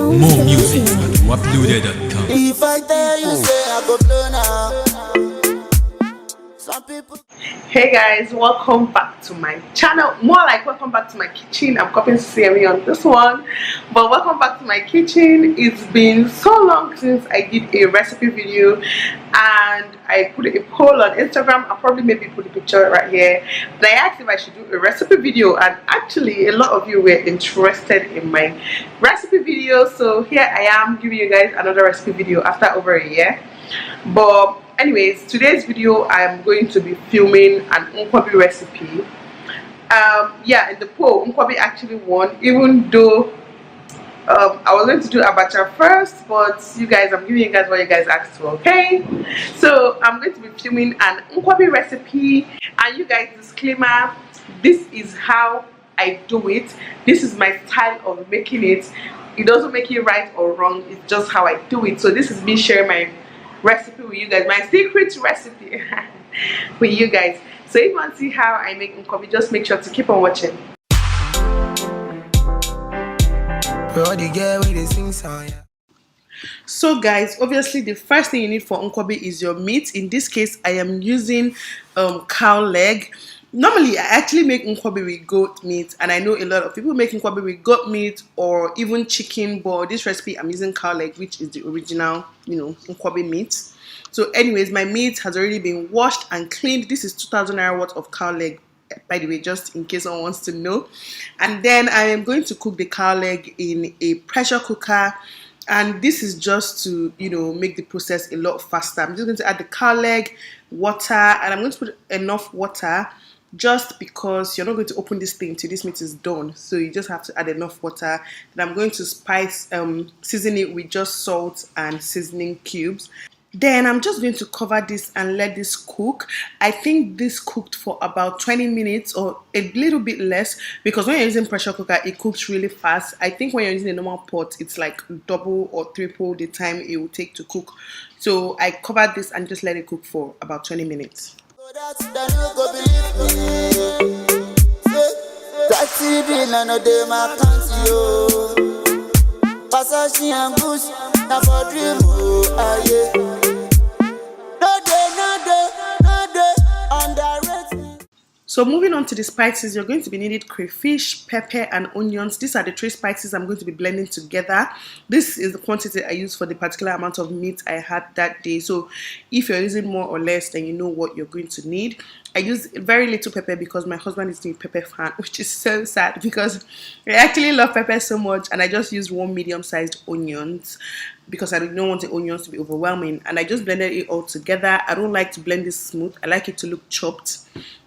More music at Nkwobi.com. If I tell you, say I go blow now. Some people. Hey guys, welcome back to my channel. More like welcome back to my kitchen. I'm copying Siri on this one, but welcome back to my kitchen. It's been so long since I did a recipe video and I put a poll on Instagram. I'll probably maybe put a picture right here, but I asked if I should do a recipe video, and actually a lot of you were interested in my recipe video, so here I am giving you guys another recipe video after over a year. But anyways, today's video I'm going to be filming an Nkwobi recipe. Yeah, in the poll Nkwobi actually won, even though I was going to do abacha first, but you guys, I'm giving you guys what you guys asked for. Okay, so I'm going to be filming an Nkwobi recipe, and you guys, disclaimer, this is how I do it. This is my style of making it. It doesn't make it right or wrong, it's just how I do it. So this is me sharing my recipe with you guys, my secret recipe with you guys. So if you want to see how I make Nkwobi, just make sure to keep on watching. So guys, obviously the first thing you need for Nkwobi is your meat. In this case I am using cow leg. Normally I actually make Nkwobi with goat meat, and I know a lot of people make Nkwobi with goat meat or even chicken, but this recipe I'm using cow leg, which is the original, you know, Nkwobi meat. So anyways, my meat has already been washed and cleaned. This is 2,000 naira worth of cow leg, by the way, just in case someone wants to know. And then I am going to cook the cow leg in a pressure cooker, and this is just to, you know, make the process a lot faster. I'm just going to add the cow leg, water, and I'm going to put enough water just because you're not going to open this thing till this meat is done, so you just have to add enough water. Then I'm going to season it with just salt and seasoning cubes. Then I'm just going to cover this and let this cook. I think this cooked for about 20 minutes or a little bit less, because when you're using pressure cooker it cooks really fast. I think when you're using a normal pot it's like double or triple the time it will take to cook. So I covered this and just let it cook for about 20 minutes. So moving on to the spices, you're going to be needing crayfish, pepper and onions. These are the 3 spices I'm going to be blending together. This is the quantity I use for the particular amount of meat I had that day. So if you're using more or less, then you know what you're going to need. I use very little pepper because my husband is a pepper fan, which is so sad because I actually love pepper so much, and I just used 1 medium-sized onions because I don't want the onions to be overwhelming, and I just blended it all together. I don't like to blend this smooth. I like it to look chopped.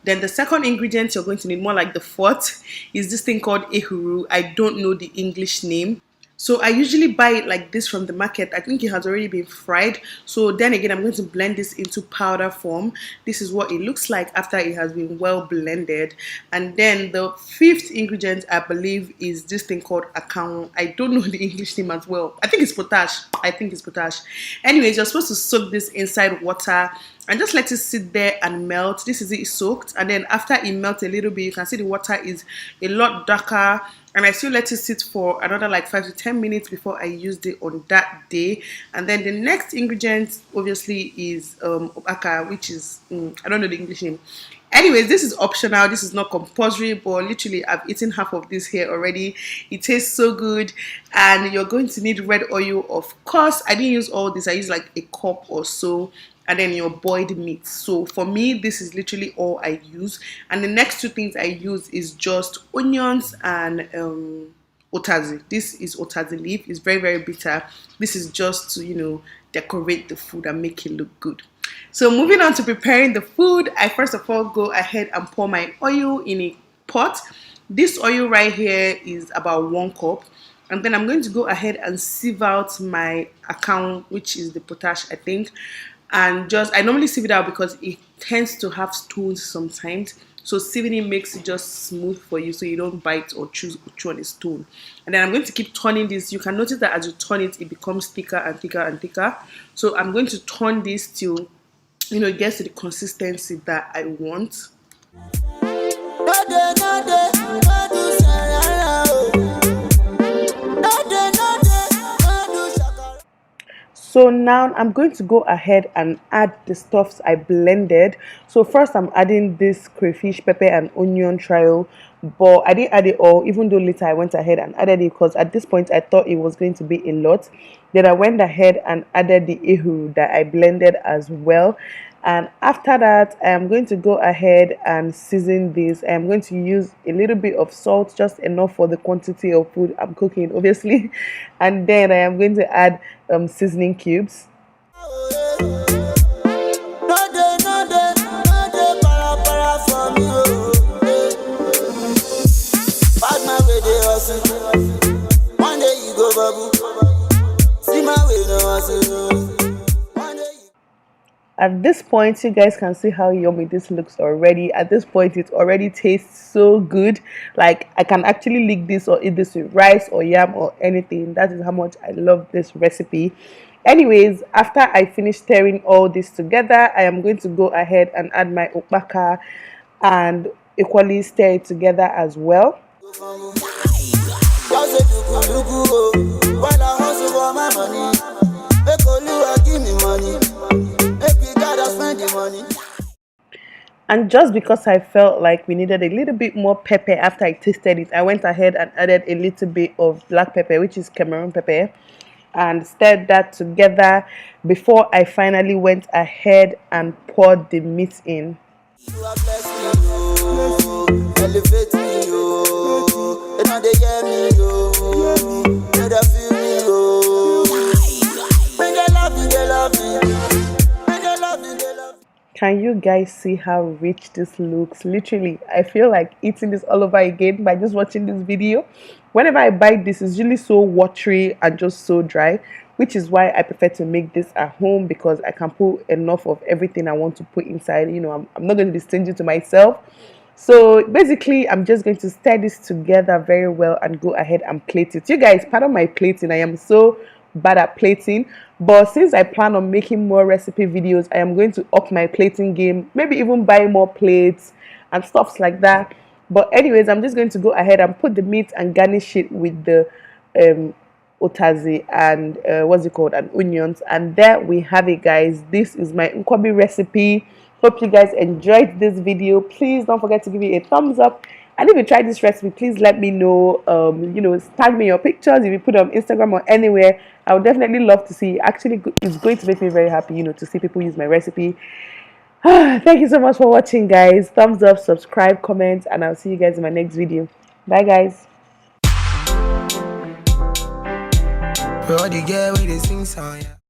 Then the second ingredient you're going to need, more like the fourth, is this thing called ehuru. I don't know the English name. So I usually buy it like this from the market. I think it has already been fried. So then again, I'm going to blend this into powder form. This is what it looks like after it has been well blended. And then the 5th ingredient, I believe, is this thing called akang. I don't know the English name as well. I think it's potash. Anyways, you're supposed to soak this inside water and just let it sit there and melt. This is it soaked, and then after it melts a little bit, you can see the water is a lot darker, and I still let it sit for another like 5 to 10 minutes before I used it on that day. And then the next ingredient obviously is obaka, which is I don't know the English name. Anyways, this is optional, this is not compulsory, but literally I've eaten half of this here already. It tastes so good. And you're going to need red oil, of course. I didn't use all this, I used like a cup or so. And then your boiled meat. So for me, this is literally all I use. And the next 2 things I use is just onions and otazi. This is otazi leaf. It's very, very bitter. This is just to, you know, decorate the food and make it look good. So moving on to preparing the food, I first of all go ahead and pour my oil in a pot. This oil right here is about 1 cup. And then I'm going to go ahead and sieve out my akang, which is the potash, I think. And I normally sieve it out because it tends to have stones sometimes. So sieving it makes it just smooth for you, so you don't bite or chew on a stone. And then I'm going to keep turning this. You can notice that as you turn it, it becomes thicker and thicker and thicker. So I'm going to turn this till, you know, it gets to the consistency that I want. So now I'm going to go ahead and add the stuffs I blended. So first I'm adding this crayfish, pepper and onion trial, but I didn't add it all, even though later I went ahead and added it because at this point I thought it was going to be a lot. Then I went ahead and added the ehuru that I blended as well. And after that, I am going to go ahead and season this. I am going to use a little bit of salt, just enough for the quantity of food I'm cooking, obviously. And then I am going to add seasoning cubes. One day you go babu. See my way no. At this point, you guys can see how yummy this looks already. At this point, it already tastes so good. Like, I can actually lick this or eat this with rice or yam or anything. That is how much I love this recipe. Anyways, after I finish stirring all this together, I am going to go ahead and add my ukpaka and equally stir it together as well. And just because I felt like we needed a little bit more pepper after I tasted it, I went ahead and added a little bit of black pepper, which is Cameroon pepper, and stirred that together before I finally went ahead and poured the meat in. Can you guys see how rich this looks? Literally, I feel like eating this all over again by just watching this video. Whenever I bite this, it's really so watery and just so dry, which is why I prefer to make this at home, because I can put enough of everything I want to put inside. You know, I'm not going to be stingy to myself. So basically, I'm just going to stir this together very well and go ahead and plate it. You guys, pardon my plating. I am so bad at plating, but since I plan on making more recipe videos, I am going to up my plating game, maybe even buy more plates and stuffs like that. But anyways, I'm just going to go ahead and put the meat and garnish it with the otazi and what's it called, and onions. And there we have it, guys. This is my Nkwobi recipe. Hope you guys enjoyed this video. Please don't forget to give it a thumbs up, and if you tried this recipe, please let me know. You know, tag me your pictures if you put it on Instagram or anywhere. I would definitely love to see. Actually, it's going to make me very happy, you know, to see people use my recipe. Thank you so much for watching, guys. Thumbs up, subscribe, comment, and I'll see you guys in my next video. Bye, guys.